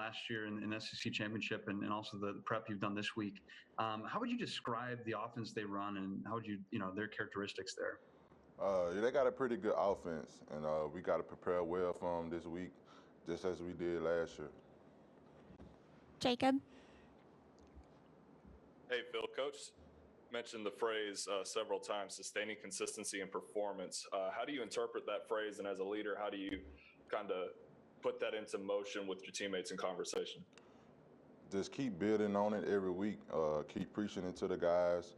last year in the SEC championship and also the prep you've done this week. How would you describe the offense they run, and how would their characteristics there? They got a pretty good offense, and we got to prepare well for them this week, just as we did last year. Jacob? Hey, Phil, Coach mentioned the phrase several times, sustaining consistency and performance. How do you interpret that phrase, and as a leader, how do you kind of put that into motion with your teammates in conversation? Just keep building on it every week, keep preaching it to the guys,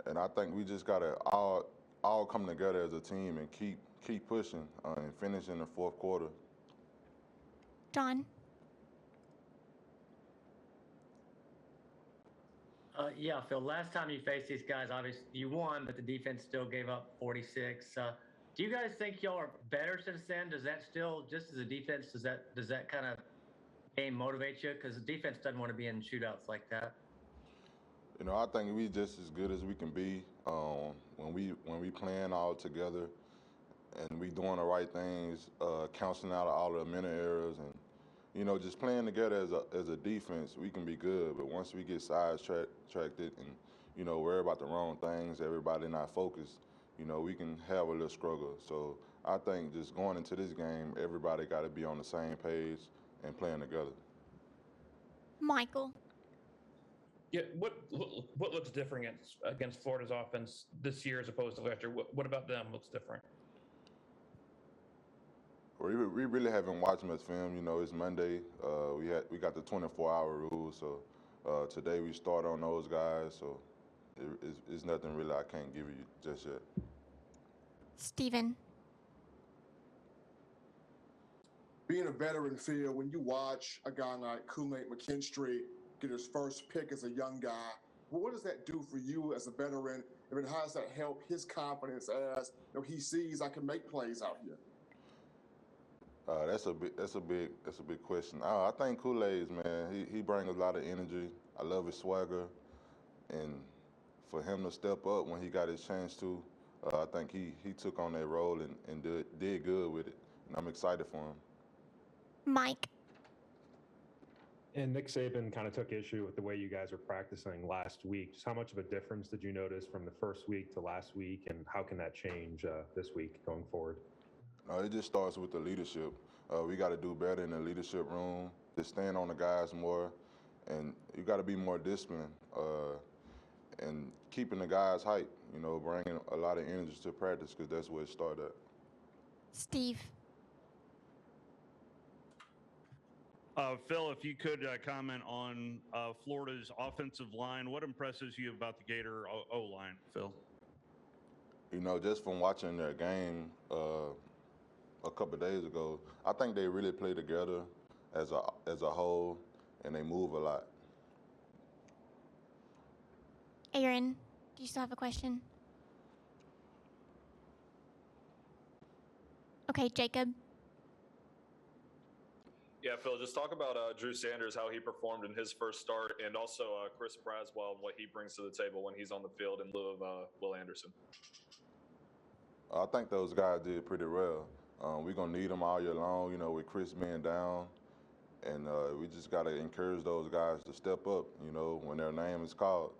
and I think we just got to all come together as a team and keep pushing and finish in the fourth quarter. John? Yeah, Phil, last time you faced these guys, obviously you won, but the defense still gave up 46. Do you guys think y'all are better since then? Does that still, just as a defense, does that kind of game motivate you? Because the defense doesn't want to be in shootouts like that. I think we just as good as we can be when we playing all together and we doing the right things, counseling out all the minor errors, and just playing together as a defense, we can be good. But once we get sidetracked and worry about the wrong things, everybody not focused, we can have a little struggle. So I think just going into this game, everybody got to be on the same page and playing together. Michael? Yeah, what looks different against Florida's offense this year as opposed to last year? What about them looks different? We really haven't watched much film. It's Monday. We got the 24-hour rule, so today we start on those guys. So it's nothing really I can't give you just yet. Steven? Being a veteran, Phil, when you watch a guy like Koolaid McKinnonstry get his first pick as a young guy, what does that do for you as a veteran? I mean, how does that help his confidence as he sees I can make plays out here? That's a big question. I think Kool-Aid's, man, he brings a lot of energy. I love his swagger, and for him to step up when he got his chance to, I think he took on that role and did good with it, and I'm excited for him. Mike? And Nick Saban kind of took issue with the way you guys were practicing last week. Just how much of a difference did you notice from the first week to last week, and how can that change this week going forward? It just starts with the leadership. We got to do better in the leadership room, just stand on the guys more, and you got to be more disciplined and keeping the guys hype, bringing a lot of energy to practice, because that's where it started. Steve? Phil, if you could comment on Florida's offensive line, what impresses you about the Gator O-line, Phil? Just from watching their game a couple of days ago, I think they really play together as a whole, and they move a lot. Aaron, do you still have a question? Okay, Jacob. Yeah, Phil, just talk about Drew Sanders, how he performed in his first start, and also Chris Braswell and what he brings to the table when he's on the field in lieu of Will Anderson. I think those guys did pretty well. We're going to need them all year long, with Chris being down. And we just got to encourage those guys to step up, when their name is called.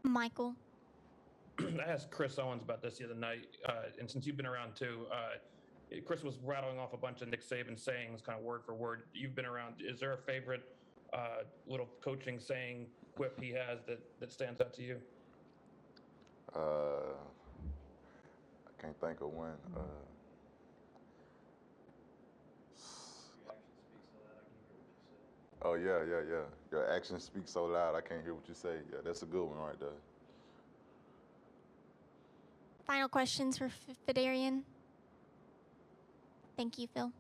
Michael? I asked Chris Owens about this the other night, and since you've been around too, Chris was rattling off a bunch of Nick Saban sayings, kind of word for word. You've been around. Is there a favorite little coaching saying, quip he has that stands out to you? I can't think of one. Oh, yeah. Your actions speak so loud, I can't hear what you say. Yeah, that's a good one right there. Final questions for Phidarian? Thank you, Phil.